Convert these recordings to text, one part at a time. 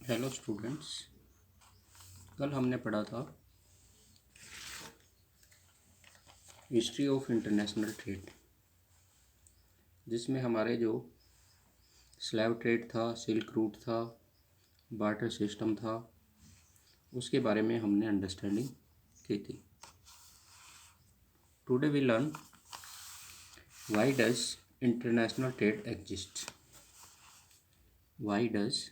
Hello students. कल हमने पढ़ा था हिस्ट्री ऑफ इंटरनेशनल ट्रेड, जिसमें हमारे जो स्लेव ट्रेड था, सिल्क रूट था, बार्टर सिस्टम था, उसके बारे में हमने अंडरस्टैंडिंग की थी। Today we learn why does international trade exist. Why does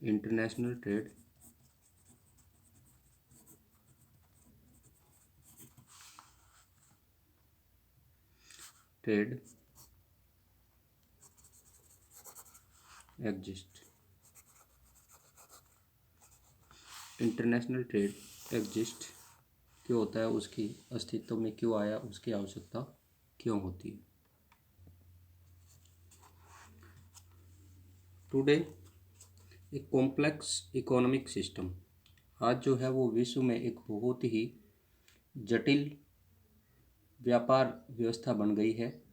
international trade exist. International trade exist क्यों होता है, उसकी अस्तित्व में क्यों आया, उसकी आवश्यकता क्यों होती है। टुडे एक कॉम्प्लेक्स इकोनॉमिक सिस्टम, आज जो है वो विश्व में एक बहुत ही जटिल व्यापार व्यवस्था बन गई है,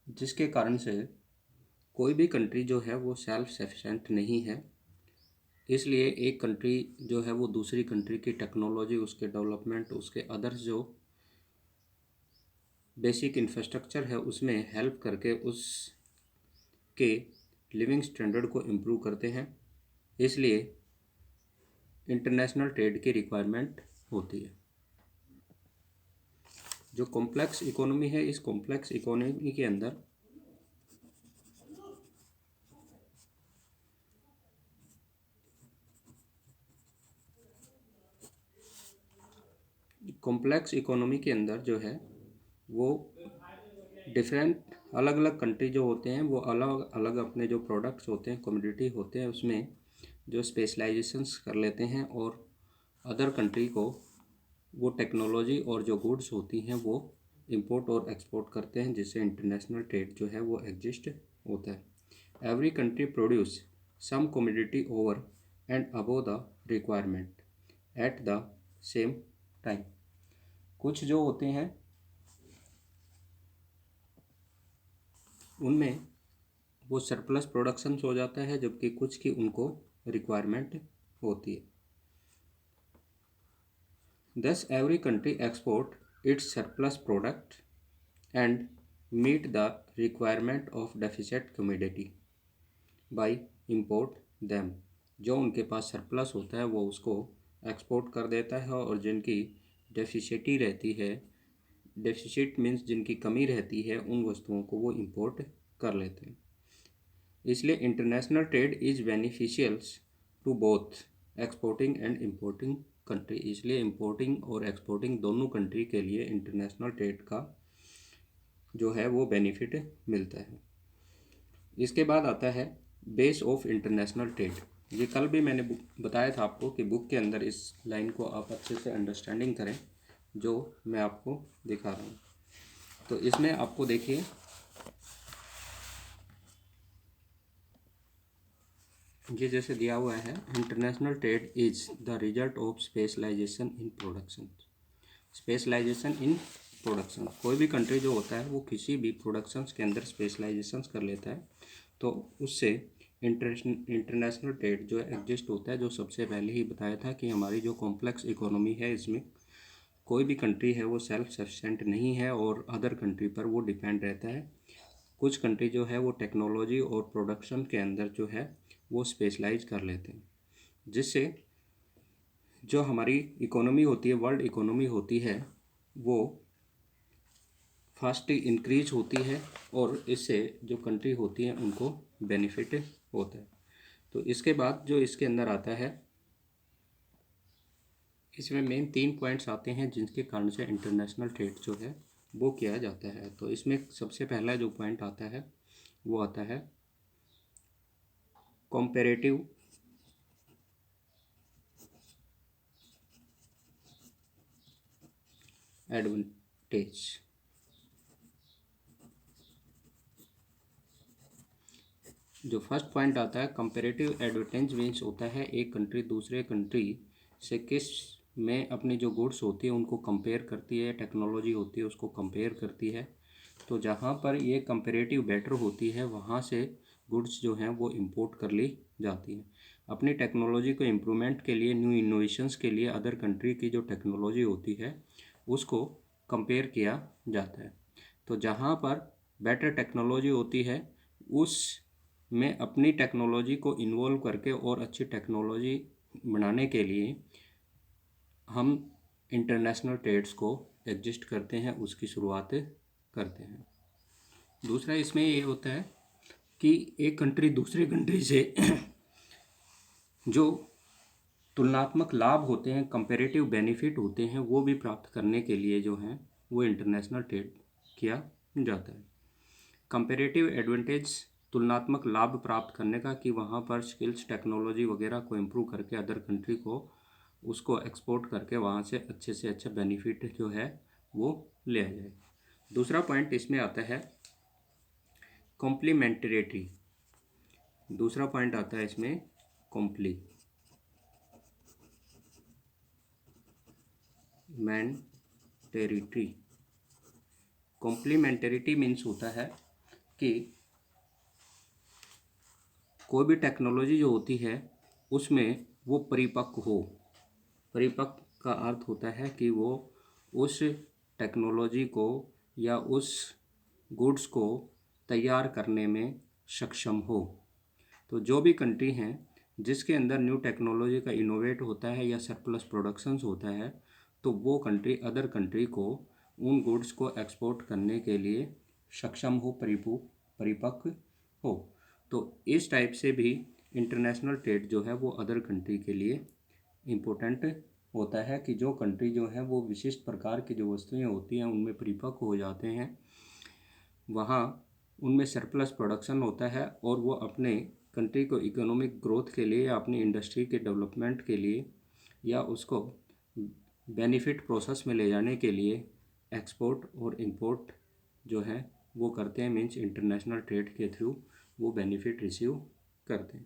जिसके कारण से कोई भी कंट्री जो है वो सेल्फ सफिशेंट नहीं है। इसलिए एक कंट्री जो है वो दूसरी कंट्री की टेक्नोलॉजी, उसके डेवलपमेंट, उसके अदर्स जो बेसिक इंफ्रास्ट्रक्चर है उसमें हेल्प करके उसके लिविंग स्टैंडर्ड को इम्प्रूव करते हैं। इसलिए इंटरनेशनल ट्रेड की रिक्वायरमेंट होती है। जो कॉम्प्लेक्स इकोनॉमी है, इस कॉम्प्लेक्स इकोनॉमी के अंदर जो है वो डिफरेंट अलग अलग कंट्री जो होते हैं वो अलग अलग अपने जो प्रोडक्ट्स होते हैं, कमोडिटी होते हैं, उसमें जो स्पेशलाइजेशंस कर लेते हैं और अदर कंट्री को वो टेक्नोलॉजी और जो गुड्स होती हैं वो इंपोर्ट और एक्सपोर्ट करते हैं, जिससे इंटरनेशनल ट्रेड जो है वो एग्जिस्ट होता है। Every country produce some commodity over and above the requirement at the same time. कुछ जो होते हैं उनमें वो सरप्लस प्रोडक्शन हो जाता है, जबकि कुछ की उनको रिक्वायरमेंट होती है। Thus, every country export its surplus product and meet the requirement of deficit commodity by import them। जो उनके पास सरप्लस होता है वो उसको एक्सपोर्ट कर देता है, और जिनकी डेफिसिटी रहती है, डेफिसिट मीन्स जिनकी कमी रहती है, उन वस्तुओं को वो इंपोर्ट कर लेते हैं। इसलिए international trade is beneficials to both exporting and importing country. इसलिए इंपोर्टिंग और एक्सपोर्टिंग दोनों कंट्री के लिए इंटरनेशनल ट्रेड का जो है वो बेनिफिट मिलता है। इसके बाद आता है बेस ऑफ इंटरनेशनल ट्रेड। ये कल भी मैंने बताया था आपको कि बुक के अंदर इस लाइन को आप अच्छे से अंडरस्टैंडिंग करें, जो मैं आपको दिखा रहा हूँ। तो इसमें आपको देखिए, ये जैसे दिया हुआ है, international trade is the result of specialisation in production. Specialisation in production, कोई भी कंट्री जो होता है वो किसी भी प्रोडक्शंस के अंदर स्पेशलाइजेशंस कर लेता है, तो उससे इंटरनेशनल ट्रेड जो एग्जिस्ट होता है। जो सबसे पहले ही बताया था कि हमारी जो कॉम्प्लेक्स इकोनॉमी है, इसमें कोई भी कंट्री है वो सेल्फ सफिशेंट नहीं है और अदर कंट्री पर वो डिपेंड रहता है। कुछ कंट्री जो है वो टेक्नोलॉजी और प्रोडक्शन के अंदर जो है वो स्पेशलाइज कर लेते हैं, जिससे जो हमारी इकोनॉमी होती है, वर्ल्ड इकोनॉमी होती है, वो फास्टली इंक्रीज होती है और इससे जो कंट्री होती है उनको बेनिफिट होता है। तो इसके बाद जो इसके अंदर आता है, इसमें मेन 3 पॉइंट्स आते हैं जिनके कारण से इंटरनेशनल ट्रेड जो है वो किया जाता है। तो इसमें सबसे पहला जो पॉइंट आता है वो आता है कंपैरेटिव एडवांटेज। जो फर्स्ट पॉइंट आता है कंपैरेटिव एडवांटेज मीन्स होता है एक कंट्री दूसरे कंट्री से किस में अपनी जो गुड्स होती है उनको कंपेयर करती है, टेक्नोलॉजी होती है उसको कंपेयर करती है। तो जहाँ पर ये कंपैरेटिव बेटर होती है वहाँ से गुड्स जो हैं वो इंपोर्ट कर ली जाती हैं। अपनी टेक्नोलॉजी को इम्प्रूवमेंट के लिए, न्यू इनोवेशंस के लिए अदर कंट्री की जो टेक्नोलॉजी होती है उसको कंपेयर किया जाता है। तो जहाँ पर बेटर टेक्नोलॉजी होती है उस में अपनी टेक्नोलॉजी को इन्वॉल्व करके और अच्छी टेक्नोलॉजी बनाने के लिए हम इंटरनेशनल ट्रेड्स को एग्जिस्ट करते हैं, उसकी शुरुआत करते हैं। दूसरा इसमें ये होता है कि एक कंट्री दूसरी कंट्री से जो तुलनात्मक लाभ होते हैं, कंपैरेटिव बेनिफिट होते हैं, वो भी प्राप्त करने के लिए जो है वो इंटरनेशनल ट्रेड किया जाता है। कंपैरेटिव एडवांटेज, तुलनात्मक लाभ प्राप्त करने का, कि वहाँ पर स्किल्स, टेक्नोलॉजी वगैरह को इम्प्रूव करके अदर कंट्री को उसको एक्सपोर्ट करके वहाँ से अच्छा बेनिफिट जो है वो लिया जाए। दूसरा पॉइंट इसमें आता है कॉम्प्लीमेंटरिटी। दूसरा पॉइंट आता है इसमें कॉम्प्लीमेंटरिटी। कॉम्प्लीमेंटरिटी मीन्स होता है कि कोई भी टेक्नोलॉजी जो होती है उसमें वो परिपक्व हो। परिपक्व का अर्थ होता है कि वो उस टेक्नोलॉजी को या उस गुड्स को तैयार करने में सक्षम हो। तो जो भी कंट्री हैं जिसके अंदर न्यू टेक्नोलॉजी का इनोवेट होता है या सरप्लस प्रोडक्शंस होता है, तो वो कंट्री अदर कंट्री को उन गुड्स को एक्सपोर्ट करने के लिए सक्षम हो, परिपक्व हो। तो इस टाइप से भी इंटरनेशनल ट्रेड जो है वो अदर कंट्री के लिए इम्पोर्टेंट होता है कि जो कंट्री जो है वो विशिष्ट प्रकार की जो वस्तुएं होती हैं उनमें परिपक्व हो जाते हैं, वहाँ उनमें सरप्लस प्रोडक्शन होता है और वो अपने कंट्री को इकोनॉमिक ग्रोथ के लिए या अपनी इंडस्ट्री के डेवलपमेंट के लिए या उसको बेनिफिट प्रोसेस में ले जाने के लिए एक्सपोर्ट और इंपोर्ट जो है वो करते हैं। मीन्स इंटरनेशनल ट्रेड के थ्रू वो बेनिफिट रिसीव करते हैं।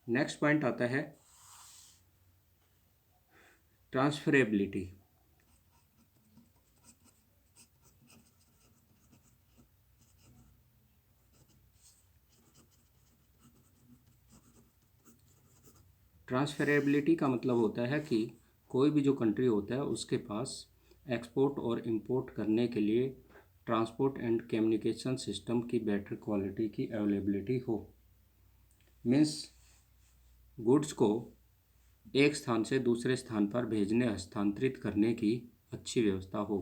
नेक्स्ट पॉइंट आता है ट्रांसफरेबिलिटी। ट्रांसफरेबिलिटी का मतलब होता है कि कोई भी जो कंट्री होता है उसके पास एक्सपोर्ट और इंपोर्ट करने के लिए ट्रांसपोर्ट एंड कम्युनिकेशन सिस्टम की बेटर क्वालिटी की अवेलेबिलिटी हो। मीन्स गुड्स को एक स्थान से दूसरे स्थान पर भेजने, हस्तांतरित करने की अच्छी व्यवस्था हो।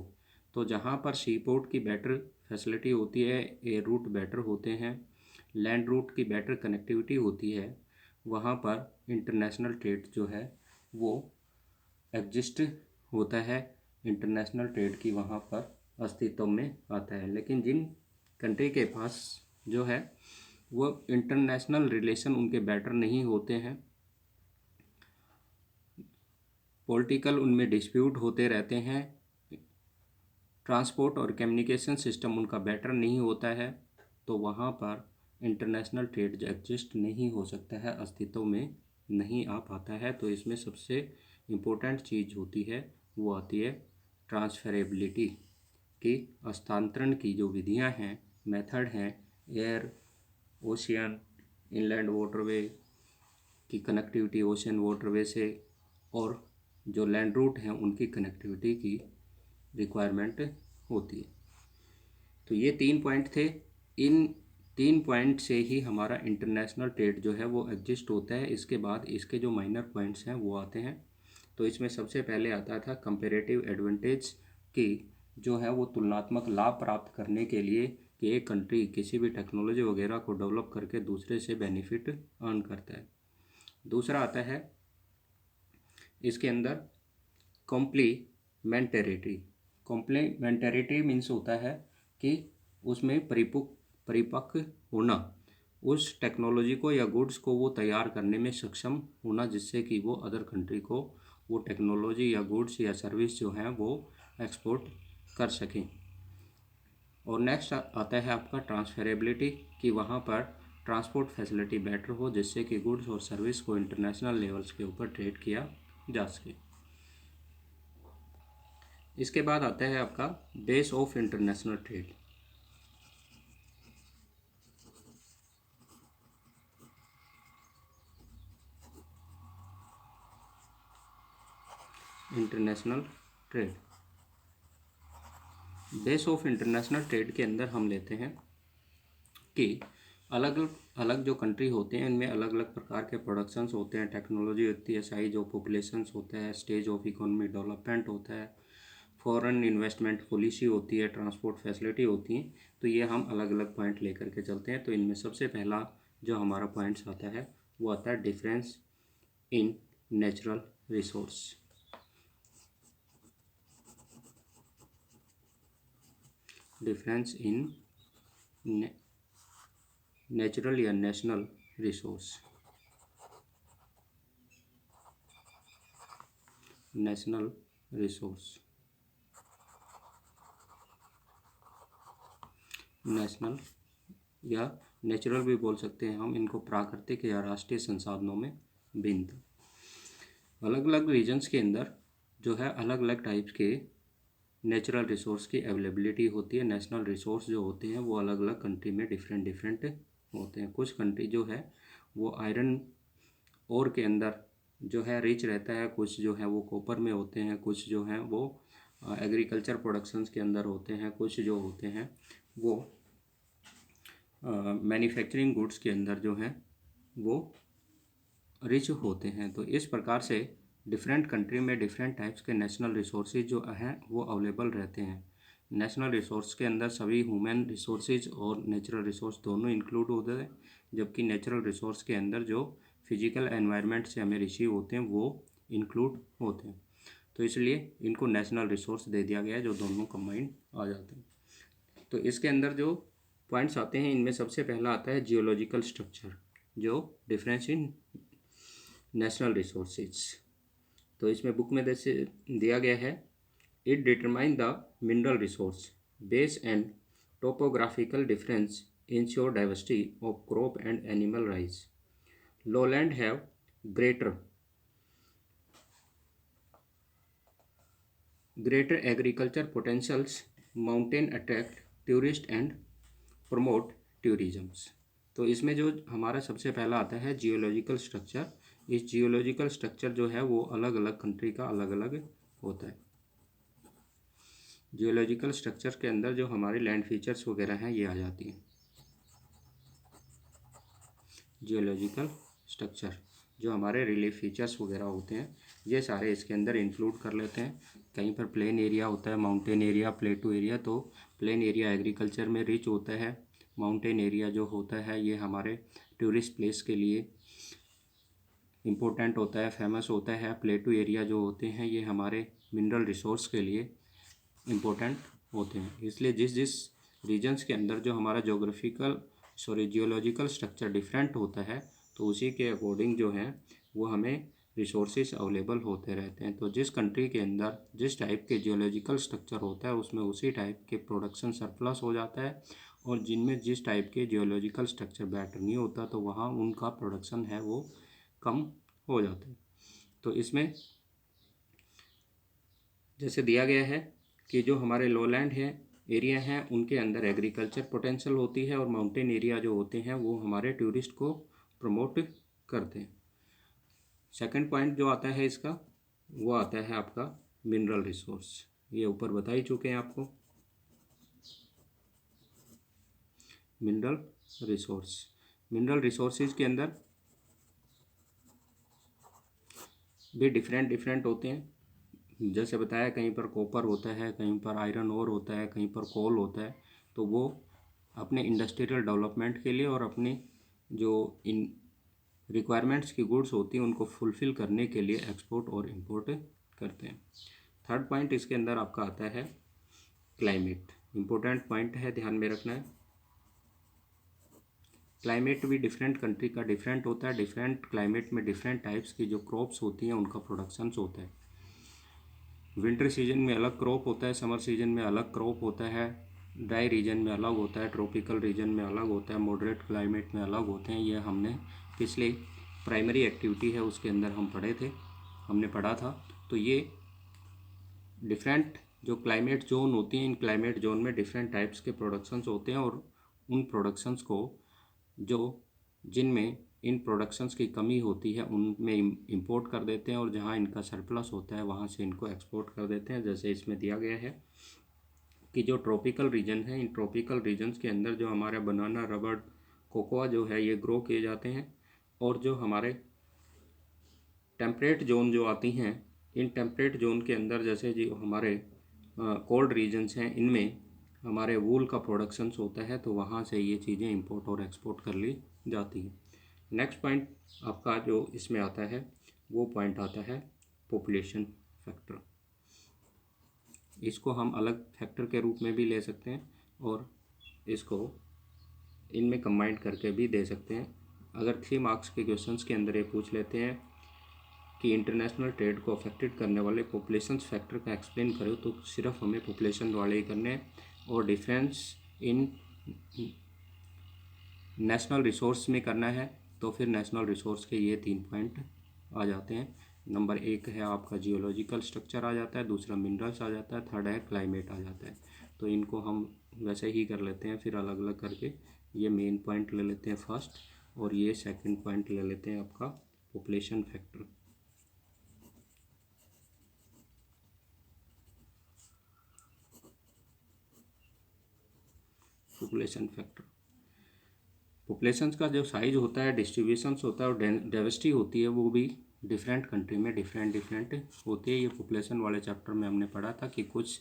तो जहाँ पर सी पोर्ट की बेटर फैसिलिटी होती है, एयर रूट बेटर होते हैं, लैंड रूट की बेटर कनेक्टिविटी होती है, वहाँ पर इंटरनेशनल ट्रेड जो है वो एग्जिस्ट होता है। इंटरनेशनल ट्रेड की वहाँ पर अस्तित्व में आता है। लेकिन जिन कंट्री के पास जो है वो इंटरनेशनल रिलेशन उनके बेटर नहीं होते हैं, पॉलिटिकल उनमें डिस्प्यूट होते रहते हैं, ट्रांसपोर्ट और कम्युनिकेशन सिस्टम उनका बेटर नहीं होता है, तो वहाँ पर इंटरनेशनल ट्रेड एग्जिस्ट नहीं हो सकता है, अस्तित्व में नहीं आ पाता है। तो इसमें सबसे इम्पोर्टेंट चीज़ होती है वो आती है ट्रांसफरेबिलिटी की। हस्तांतरण की जो विधियाँ हैं, मेथड हैं, एयर, ओशियन, इनलैंड वाटरवे की कनेक्टिविटी ओशियन वाटरवे से, और जो लैंड रूट हैं उनकी कनेक्टिविटी की रिक्वायरमेंट होती है। तो ये 3 पॉइंट थे। इन 3 पॉइंट से ही हमारा इंटरनेशनल ट्रेड जो है वो एग्जिस्ट होता है। इसके बाद इसके जो माइनर पॉइंट्स हैं वो आते हैं। तो इसमें सबसे पहले आता था कंपैरेटिव एडवांटेज की जो है वो तुलनात्मक लाभ प्राप्त करने के लिए कि एक कंट्री किसी भी टेक्नोलॉजी वगैरह को डेवलप करके दूसरे से बेनिफिट अर्न करता है। दूसरा आता है इसके अंदर कॉम्प्लीमेंटरिटी। कॉम्प्लीमेंटरिटी मीन्स होता है कि उसमें परिपक्व होना, उस टेक्नोलॉजी को या गुड्स को वो तैयार करने में सक्षम होना जिससे कि वो अदर कंट्री को वो टेक्नोलॉजी या गुड्स या सर्विस जो हैं वो एक्सपोर्ट कर सकें। और नेक्स्ट आता है आपका ट्रांसफरेबिलिटी कि वहाँ पर ट्रांसपोर्ट फैसिलिटी बेटर हो जिससे कि गुड्स और सर्विस को इंटरनेशनल लेवल्स के ऊपर ट्रेड किया जा सके। इसके बाद आता है आपका base of international trade. International trade. Base of international trade के अंदर हम लेते हैं कि अलग अलग जो कंट्री होते हैं इनमें अलग अलग प्रकार के प्रोडक्शंस होते हैं, टेक्नोलॉजी होती है, साइज ऑफ पॉपुलेशंस होता है, स्टेज ऑफ इकोनॉमिक डेवलपमेंट होता है, फॉरेन इन्वेस्टमेंट पॉलिसी होती है, ट्रांसपोर्ट फैसिलिटी होती है। तो ये हम अलग अलग पॉइंट लेकर के चलते हैं। तो इनमें सबसे पहला जो हमारा पॉइंट्स आता है वो आता है difference in natural resource. Difference in natural या national resource. National resource, national या नेचुरल भी बोल सकते हैं हम इनको, प्राकृतिक या राष्ट्रीय संसाधनों में भिन्नता। अलग अलग रीजन्स के अंदर जो है अलग अलग टाइप्स के नेचुरल रिसोर्स की अवेलेबिलिटी होती है। नेशनल रिसोर्स जो होते हैं वो अलग अलग कंट्री में डिफरेंट डिफरेंट होते हैं। कुछ कंट्री जो है वो आयरन ओर के अंदर जो है रिच रहता है, कुछ जो है वो कॉपर में होते हैं, कुछ जो है वो एग्रीकल्चर प्रोडक्शंस के अंदर होते हैं, कुछ जो होते हैं वो मैन्युफैक्चरिंग गुड्स के अंदर जो हैं वो रिच होते हैं। तो इस प्रकार से डिफरेंट कंट्री में डिफरेंट टाइप्स के नेशनल रिसोर्सेज जो हैं वो अवेलेबल रहते हैं। नेशनल रिसोर्स के अंदर सभी ह्यूमन रिसोर्सेज और नेचुरल रिसोर्स दोनों इंक्लूड होते हैं, जबकि नेचुरल रिसोर्स के अंदर जो फिजिकल एनवायरनमेंट से हमें रिसीव होते हैं वो इंक्लूड होते हैं। तो इसलिए इनको नेशनल रिसोर्स दे दिया गया है जो दोनों कंबाइंड आ जाते हैं। तो इसके अंदर जो पॉइंट्स आते हैं इनमें सबसे पहला आता है जियोलॉजिकल स्ट्रक्चर, जो डिफरेंस इन नेशनल रिसोर्सेज। तो इसमें बुक में जैसे दिया गया है, it determine the mineral resource base and topographical difference ensure diversity of crop and animal rise. Lowland have greater agriculture potentials, mountain attract tourist and promote tourisms। तो इसमें जो हमारा सबसे पहला आता है जियोलॉजिकल स्ट्रक्चर। इस जियोलॉजिकल स्ट्रक्चर जो है वो अलग अलग कंट्री का अलग अलग होता है। जियोलॉजिकल स्ट्रक्चर के अंदर जो हमारे लैंड फीचर्स वगैरह हैं ये आ जाती हैं। जियोलॉजिकल स्ट्रक्चर जो हमारे रिलीफ फीचर्स वगैरह होते हैं ये सारे इसके अंदर इंक्लूड कर लेते हैं। कहीं पर प्लेन एरिया होता है, माउंटेन एरिया, प्लेटू एरिया। तो प्लेन एरिया एग्रीकल्चर में रिच होता है, माउंटेन एरिया जो होता है ये हमारे टूरिस्ट प्लेस के लिए इम्पोर्टेंट होता है, फेमस होता है। प्लेटू एरिया जो होते हैं ये हमारे मिनरल रिसोर्स के लिए इम्पोर्टेंट होते हैं। इसलिए जिस जिस रीजन्स के अंदर जो हमारा जियोलॉजिकल स्ट्रक्चर डिफरेंट होता है तो उसी के अकॉर्डिंग जो है वो हमें रिसोर्सेज अवेलेबल होते रहते हैं। तो जिस कंट्री के अंदर जिस टाइप के जियोलॉजिकल स्ट्रक्चर होता है उसमें उसी टाइप के प्रोडक्शन सरप्लस हो जाता है, और जिनमें जिस टाइप के जियोलॉजिकल स्ट्रक्चर बेटर नहीं होता तो वहाँ उनका प्रोडक्शन है वो कम हो जाता है। तो इसमें जैसे दिया गया है कि जो हमारे लोलैंड है एरिया हैं उनके अंदर एग्रीकल्चर पोटेंशियल होती है, और माउंटेन एरिया जो होते हैं वो हमारे टूरिस्ट को प्रमोट करते हैं। सेकंड पॉइंट जो आता है इसका वो आता है आपका मिनरल रिसोर्स। ये ऊपर बता ही चुके हैं आपको। मिनरल रिसोर्सेज के अंदर भी डिफरेंट डिफरेंट होते हैं। जैसे बताया कहीं पर कॉपर होता है, कहीं पर आयरन ओर होता है, कहीं पर कोल होता है। तो वो अपने इंडस्ट्रियल डेवलपमेंट के लिए और अपने जो इन रिक्वायरमेंट्स की गुड्स होती हैं उनको फुलफ़िल करने के लिए एक्सपोर्ट और इंपोर्ट करते हैं। थर्ड पॉइंट इसके अंदर आपका आता है क्लाइमेट। इम्पोर्टेंट पॉइंट है, ध्यान में रखना है। क्लाइमेट भी डिफरेंट कंट्री का डिफरेंट होता है। डिफरेंट क्लाइमेट में डिफरेंट टाइप्स की जो क्रॉप्स होती हैं उनका प्रोडक्शंस होता है। विंटर सीजन में अलग क्रॉप होता है, समर सीजन में अलग क्रॉप होता है, ड्राई रीजन में अलग होता है, ट्रॉपिकल रीजन में अलग होता है, मॉडरेट क्लाइमेट में अलग होते हैं। ये हमने पिछले प्राइमरी एक्टिविटी है उसके अंदर हमने पढ़ा था। तो ये डिफरेंट जो क्लाइमेट जोन होती हैं इन क्लाइमेट जोन में डिफरेंट टाइप्स के प्रोडक्शंस होते हैं, और उन प्रोडक्शंस को जो जिनमें इन प्रोडक्शंस की कमी होती है उनमें इंपोर्ट कर देते हैं, और जहाँ इनका सरप्लस होता है वहाँ से इनको एक्सपोर्ट कर देते हैं। जैसे इसमें दिया गया है कि जो ट्रॉपिकल रीजन है, इन ट्रॉपिकल रीजन्स के अंदर जो हमारा बनाना, रबड़, कोकोआ जो है ये ग्रो किए जाते हैं, और जो हमारे टेम्परेट जोन जो आती हैं, इन टेम्परेट जोन के अंदर जैसे जो हमारे कोल्ड रीजन्स हैं, इनमें हमारे वूल का प्रोडक्शंस होता है, तो वहाँ से ये चीज़ें इंपोर्ट और एक्सपोर्ट कर ली जाती हैं। नेक्स्ट पॉइंट आपका जो इसमें आता है वो पॉइंट आता है पॉपुलेशन फैक्टर। इसको हम अलग फैक्टर के रूप में भी ले सकते हैं और इसको इनमें कंबाइंड करके भी दे सकते हैं। अगर 3 मार्क्स के क्वेश्चंस के अंदर ये पूछ लेते हैं कि इंटरनेशनल ट्रेड को अफेक्टेड करने वाले पॉपुलेशन फैक्टर का एक्सप्लेन करो, तो सिर्फ हमें पॉपुलेशन वाले ही करने हैं, और डिफरेंस इन नेशनल रिसोर्स में करना है, तो फिर नेशनल रिसोर्स के ये 3 पॉइंट आ जाते हैं। नंबर 1 है आपका जियोलॉजिकल स्ट्रक्चर आ जाता है, दूसरा मिनरल्स आ जाता है, थर्ड है क्लाइमेट आ जाता है। तो इनको हम वैसे ही कर लेते हैं, फिर अलग अलग करके ये मेन पॉइंट ले लेते हैं फर्स्ट, और ये सेकंड पॉइंट ले लेते हैं आपका population factor. Population factor, population का जो साइज होता है, डिस्ट्रीब्यूशंस होता है और डाइवर्सिटी होती है, वो भी डिफरेंट कंट्री में डिफरेंट होती है। ये पॉपुलेशन वाले चैप्टर में हमने पढ़ा था कि कुछ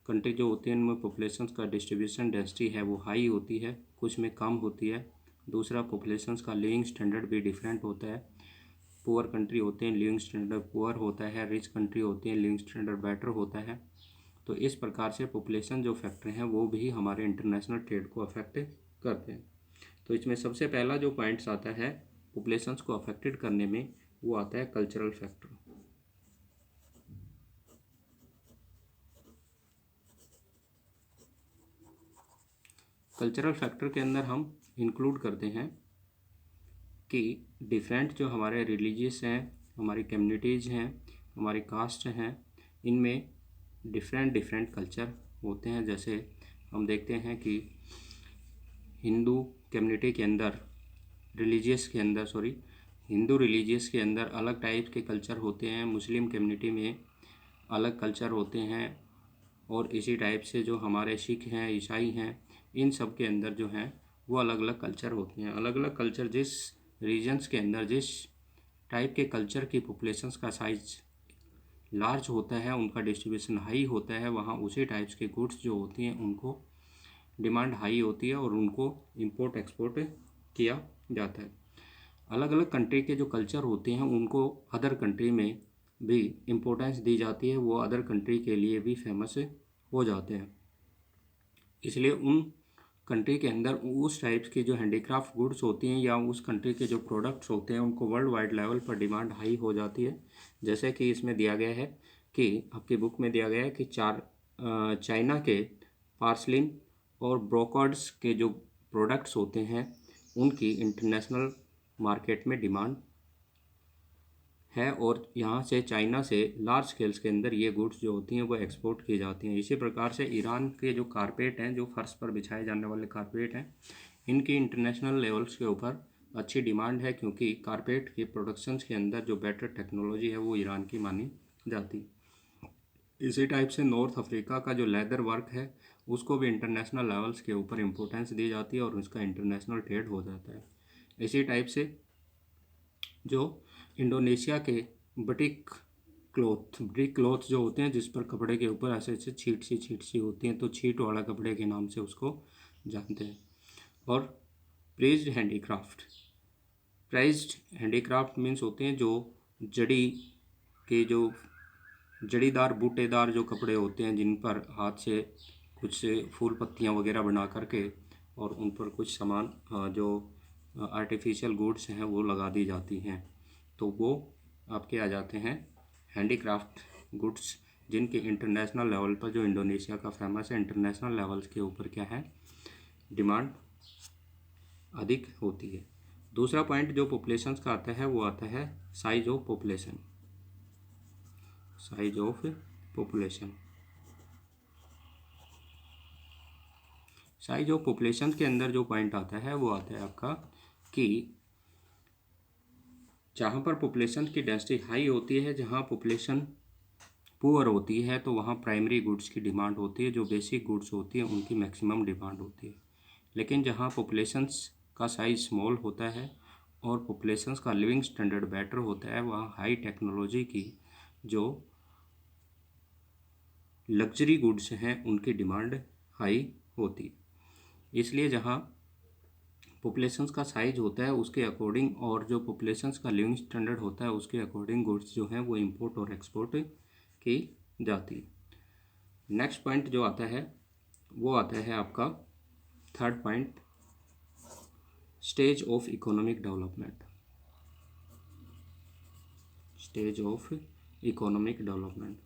कंट्री जो होती हैं उनमें पॉपुलेशन का डिस्ट्रीब्यूशन डेंसिटी है वो हाई होती है, कुछ में कम होती है। दूसरा, पॉपुलेशन का लिविंग स्टैंडर्ड भी डिफरेंट होता है। पुअर कंट्री होते हैं, लिविंग स्टैंडर्ड पुअर होता है, रिच कंट्री होती हैं, लिविंग स्टैंडर्ड बेटर होता है। तो इस प्रकार से पॉपुलेशन जो फैक्टर हैं वो भी हमारे इंटरनेशनल ट्रेड को अफेक्ट करते हैं। तो इसमें सबसे पहला जो पॉइंट्स आता है पॉपुलेशंस को अफेक्टेड करने में, वो आता है कल्चरल फैक्टर। कल्चरल फैक्टर के अंदर हम इंक्लूड करते हैं कि डिफरेंट जो हमारे रिलीजियस हैं, हमारी कम्युनिटीज़ हैं, हमारी कास्ट हैं, इनमें डिफरेंट कल्चर होते हैं। जैसे हम देखते हैं कि हिंदू कम्युनिटी के अंदर हिंदू रिलीजियस के अंदर अलग टाइप के कल्चर होते हैं, मुस्लिम कम्युनिटी में अलग कल्चर होते हैं, और इसी टाइप से जो हमारे सिख हैं, ईसाई हैं, इन सब के अंदर जो हैं वो अलग अलग कल्चर होते हैं। अलग अलग कल्चर जिस रीजन्स के अंदर जिस टाइप के कल्चर की पॉपुलेशंस का साइज लार्ज होता है, उनका डिस्ट्रीब्यूशन हाई होता है, वहाँ उसी टाइप्स के गुड्स जो होती हैं उनको डिमांड हाई होती है और उनको इंपोर्ट एक्सपोर्ट किया जाता है। अलग अलग कंट्री के जो कल्चर होते हैं उनको अदर कंट्री में भी इम्पोर्टेंस दी जाती है, वो अदर कंट्री के लिए भी फेमस हो जाते हैं। इसलिए उन कंट्री के अंदर उस टाइप्स की जो हैंडीक्राफ्ट गुड्स होती हैं या उस कंट्री के जो प्रोडक्ट्स होते हैं उनको वर्ल्ड वाइड लेवल पर डिमांड हाई हो जाती है। जैसे कि इसमें दिया गया है कि आपकी बुक में दिया गया है कि चाइना के पार्सलिन और ब्रोकर्ड्स के जो प्रोडक्ट्स होते हैं उनकी इंटरनेशनल मार्केट में डिमांड है, और यहाँ से चाइना से लार्ज स्केल्स के अंदर ये गुड्स जो होती हैं वो एक्सपोर्ट की जाती हैं। इसी प्रकार से ईरान के जो कारपेट हैं, जो फर्श पर बिछाए जाने वाले कारपेट हैं, इनकी इंटरनेशनल लेवल्स के ऊपर अच्छी डिमांड है, क्योंकि कारपेट के प्रोडक्शंस के अंदर जो बेटर टेक्नोलॉजी है वो ईरान की मानी जाती है। इसी टाइप से नॉर्थ अफ्रीका का जो लेदर वर्क है उसको भी इंटरनेशनल लेवल्स के ऊपर इम्पोर्टेंस दी जाती है और उसका इंटरनेशनल ट्रेड हो जाता है। इसी टाइप से जो इंडोनेशिया के बटिक क्लॉथ जो होते हैं, जिस पर कपड़े के ऊपर ऐसे ऐसे छीट सी होती हैं, तो छीट वाला कपड़े के नाम से उसको जानते हैं। और प्राइज्ड हैंडीक्राफ्ट मीन्स होते हैं जो जड़ी के जो जड़ीदार बूटेदार जो कपड़े होते हैं, जिन पर हाथ से कुछ से फूल पत्तियाँ वगैरह बना करके और उन पर कुछ सामान जो आर्टिफिशियल गुड्स हैं वो लगा दी जाती हैं, तो वो आपके आ जाते हैं हैंडीक्राफ्ट गुड्स, जिनके इंटरनेशनल लेवल पर जो इंडोनेशिया का फेमस है, इंटरनेशनल लेवल्स के ऊपर क्या है, डिमांड अधिक होती है। दूसरा पॉइंट जो पॉपुलेशंस का आता है वो आता है size of population. Size of population, size of population के अंदर जो पॉइंट आता है वो आता है आपका कि जहाँ पर पॉपुलेशन की डेंसिटी हाई होती है, जहाँ पॉपुलेशन पुअर होती है, तो वहाँ प्राइमरी गुड्स की डिमांड होती है, जो बेसिक गुड्स होती है उनकी मैक्सिमम डिमांड होती है। लेकिन जहाँ पॉपुलेशंस का साइज स्मॉल होता है और पॉपुलेशंस का लिविंग स्टैंडर्ड बेटर होता है, वहाँ हाई टेक्नोलॉजी की जो लग्जरी गुड्स हैं उनकी डिमांड हाई होती है। इसलिए जहाँ पॉपुलेशंस का साइज होता है उसके अकॉर्डिंग और जो पॉपुलेशंस का लिविंग स्टैंडर्ड होता है उसके अकॉर्डिंग गुड्स जो हैं वो इंपोर्ट और एक्सपोर्ट की जाती है। नेक्स्ट पॉइंट जो आता है वो आता है आपका third point, stage of economic development. Stage of economic development.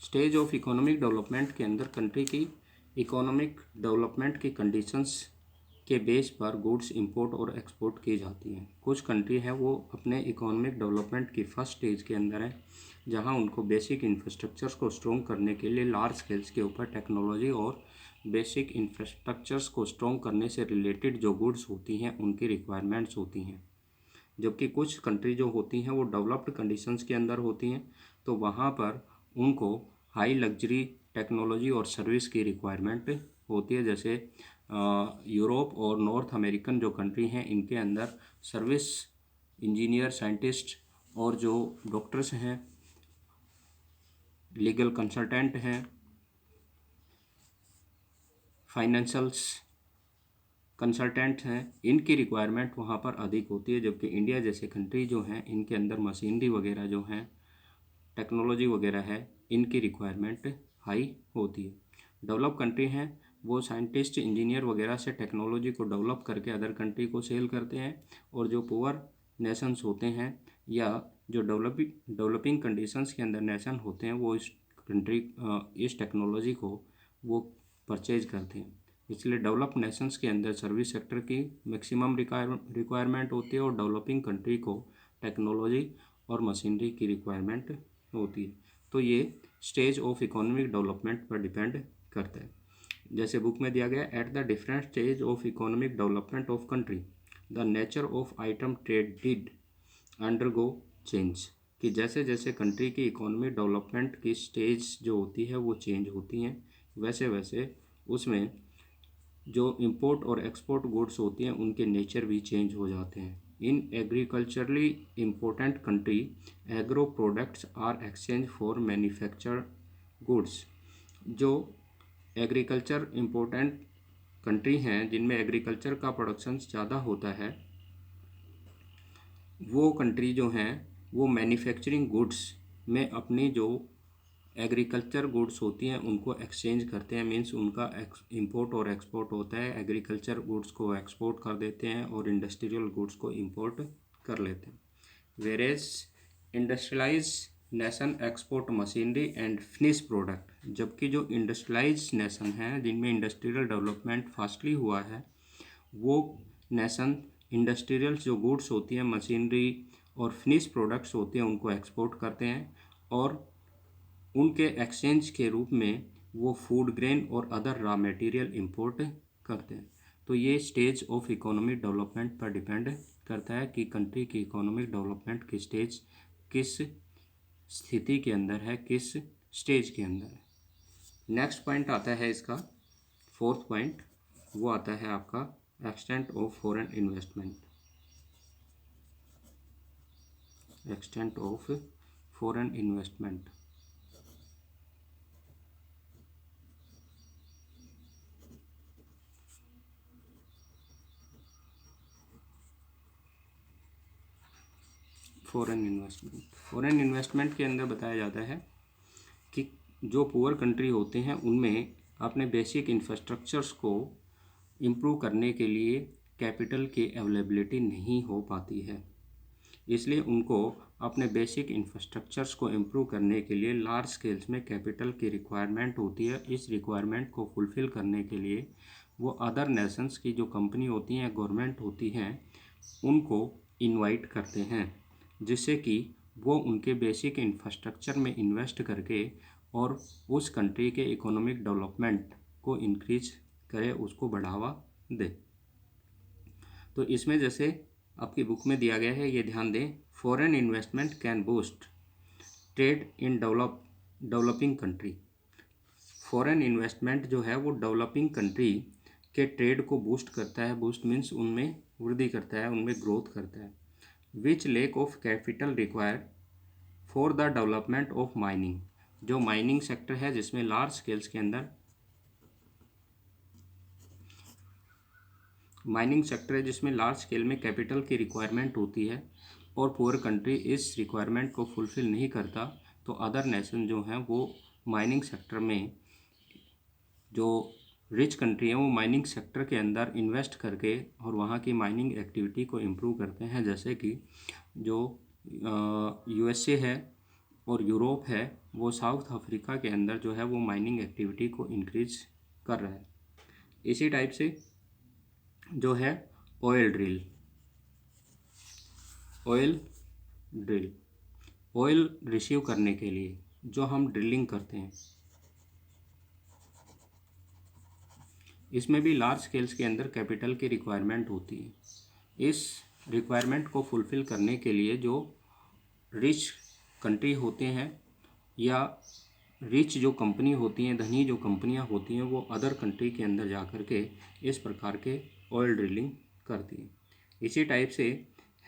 Stage of economic development के अंदर कंट्री की इकोनॉमिक डेवलपमेंट की कंडीशंस के बेस पर गुड्स इंपोर्ट और एक्सपोर्ट की जाती हैं। कुछ कंट्री हैं वो अपने इकोनॉमिक डेवलपमेंट की फर्स्ट स्टेज के अंदर है, जहां उनको बेसिक इंफ्रास्ट्रक्चर्स को स्ट्रॉन्ग करने के लिए लार्ज स्केल्स के ऊपर टेक्नोलॉजी और बेसिक इंफ्रास्ट्रक्चर्स को स्ट्रॉन्ग करने से रिलेटेड जो गुड्स होती हैं उनकी रिक्वायरमेंट्स होती हैं। जबकि कुछ कंट्री जो होती हैं वो डेवलप्ड कंडीशंस के अंदर होती हैं, तो वहाँ पर उनको हाई लग्जरी टेक्नोलॉजी और सर्विस की रिक्वायरमेंट होती है। जैसे यूरोप और नॉर्थ अमेरिकन जो कंट्री हैं इनके अंदर सर्विस इंजीनियर, साइंटिस्ट और जो डॉक्टर्स हैं, लीगल कंसल्टेंट हैं, फाइनेंशियल्स कंसल्टेंट हैं, इनकी रिक्वायरमेंट वहाँ पर अधिक होती है। जबकि इंडिया जैसे कंट्री जो हैं इनके अंदर मशीनरी वगैरह जो हैं, टेक्नोलॉजी वगैरह है, इनकी रिक्वायरमेंट हाई होती है। डेवलप कंट्री हैं वो साइंटिस्ट, इंजीनियर वगैरह से टेक्नोलॉजी को डेवलप करके अदर कंट्री को सेल करते हैं, और जो पुअर नेशंस होते हैं या जो डेवलपिंग कंडीशंस के अंदर नेशन होते हैं वो इस टेक्नोलॉजी को वो परचेज करते हैं। इसलिए डेवलप नेशंस के अंदर सर्विस सेक्टर की मैक्सिमम रिक्वायरमेंट होती है और डेवलपिंग कंट्री को टेक्नोलॉजी और मशीनरी की रिक्वायरमेंट होती है। तो ये स्टेज ऑफ इकोनॉमिक डेवलपमेंट पर डिपेंड करता है। जैसे बुक में दिया गया, at the different stage of economic development of country the nature of item trade did undergo change, कि जैसे जैसे कंट्री की इकोनॉमिक डेवलपमेंट की स्टेज जो होती है वो चेंज होती हैं, वैसे वैसे उसमें जो इंपोर्ट और एक्सपोर्ट गुड्स होती हैं उनके नेचर भी चेंज हो जाते हैं। In agriculturally important country agro products are exchange for manufactured goods. जो एग्रीकल्चर इम्पोर्टेंट कंट्री हैं जिनमें एग्रीकल्चर का प्रोडक्शन ज़्यादा होता है, वो कंट्री जो हैं वो मैन्युफैक्चरिंग गुड्स में अपनी जो एग्रीकल्चर गुड्स होती हैं उनको एक्सचेंज करते हैं। मीन्स उनका इंपोर्ट और एक्सपोर्ट होता है। एग्रीकल्चर गुड्स को एक्सपोर्ट कर देते हैं और इंडस्ट्रियल गुड्स को इंपोर्ट कर लेते हैं। Whereas industrialise nation export machinery and finish product, जबकि जो इंडस्ट्रियलाइज नेशन हैं जिनमें इंडस्ट्रियल डेवलपमेंट फास्टली हुआ है, वो नेशन इंडस्ट्रियल जो गुड्स होती हैं, मशीनरी और फिनिश प्रोडक्ट्स होते हैं उनको एक्सपोर्ट करते हैं, और उनके एक्सचेंज के रूप में वो फूड ग्रेन और अदर रॉ मटेरियल इंपोर्ट करते हैं। तो ये स्टेज ऑफ इकोनॉमिक डेवलपमेंट पर डिपेंड करता है कि कंट्री की इकोनॉमिक डेवलपमेंट की स्टेज किस स्थिति के अंदर है, किस स्टेज के अंदर है। नेक्स्ट पॉइंट आता है इसका फोर्थ पॉइंट, वो आता है आपका extent of foreign investment. Extent of foreign investment. Foreign investment के अंदर बताया जाता है कि जो पुअर कंट्री होते हैं उनमें अपने बेसिक इंफ्रास्ट्रक्चर्स को इम्प्रूव करने के लिए कैपिटल की अवेलेबिलिटी नहीं हो पाती है। इसलिए उनको अपने बेसिक इंफ्रास्ट्रक्चर्स को इम्प्रूव करने के लिए लार्ज स्केल्स में कैपिटल की रिक्वायरमेंट होती है। इस रिक्वायरमेंट को फुलफ़िल करने के लिए वो अदर नेशंस की जो कंपनी होती हैं, गवर्नमेंट होती हैं, उनको इनवाइट करते हैं, जिससे कि वो उनके बेसिक इंफ्रास्ट्रक्चर में इन्वेस्ट करके और उस कंट्री के इकोनॉमिक डेवलपमेंट को इंक्रीज करे, उसको बढ़ावा दे। तो इसमें जैसे आपकी बुक में दिया गया है, ये ध्यान दें, foreign investment can boost trade in developing country. Foreign investment जो है वो डेवलपिंग कंट्री के ट्रेड को बूस्ट करता है, बूस्ट मीन्स उनमें वृद्धि करता है, उनमें ग्रोथ करता है। Which lake of capital require for the development of mining. जो माइनिंग सेक्टर है जिसमें लार्ज स्केल्स के अंदर माइनिंग सेक्टर है जिसमें लार्ज स्केल में कैपिटल की रिक्वायरमेंट होती है और पुअर कंट्री इस रिक्वायरमेंट को फुलफ़िल नहीं करता, तो अदर नेशन जो हैं वो माइनिंग सेक्टर में, जो रिच कंट्री है वो माइनिंग सेक्टर के अंदर इन्वेस्ट करके और वहाँ की माइनिंग एक्टिविटी को इम्प्रूव करते हैं। जैसे कि जो यूएसए है और यूरोप है, वो साउथ अफ्रीका के अंदर जो है वो माइनिंग एक्टिविटी को इंक्रीज कर रहा है। इसी टाइप से जो है oil drill, oil drill, oil receive करने के लिए जो हम ड्रिलिंग करते हैं, इसमें भी लार्ज स्केल्स के अंदर कैपिटल की रिक्वायरमेंट होती है। इस रिक्वायरमेंट को फुलफ़िल करने के लिए जो रिच कंट्री होते हैं या रिच जो कंपनी होती हैं, धनी जो कंपनियां होती हैं, वो अदर कंट्री के अंदर जा कर के इस प्रकार के ऑयल ड्रिलिंग करती हैं। इसी टाइप से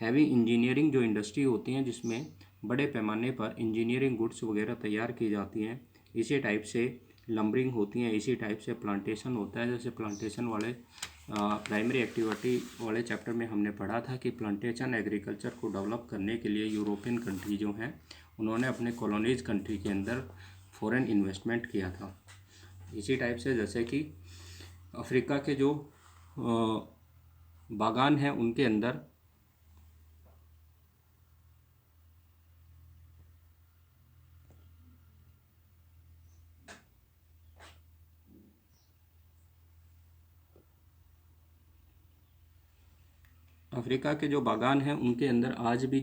हैवी इंजीनियरिंग जो इंडस्ट्री होती हैं जिसमें बड़े पैमाने पर इंजीनियरिंग गुड्स वगैरह तैयार की जाती हैं, इसी टाइप से लंबरिंग होती हैं, इसी टाइप से प्लांटेशन होता है। जैसे प्लांटेशन वाले प्राइमरी एक्टिविटी वाले चैप्टर में हमने पढ़ा था कि प्लांटेशन एग्रीकल्चर को डेवलप करने के लिए यूरोपियन कंट्री जो हैं उन्होंने अपने कॉलोनीज कंट्री के अंदर फॉरेन इन्वेस्टमेंट किया था। इसी टाइप से जैसे कि अफ्रीका के जो बागान हैं उनके अंदर अफ्रीका के जो बागान हैं उनके अंदर आज भी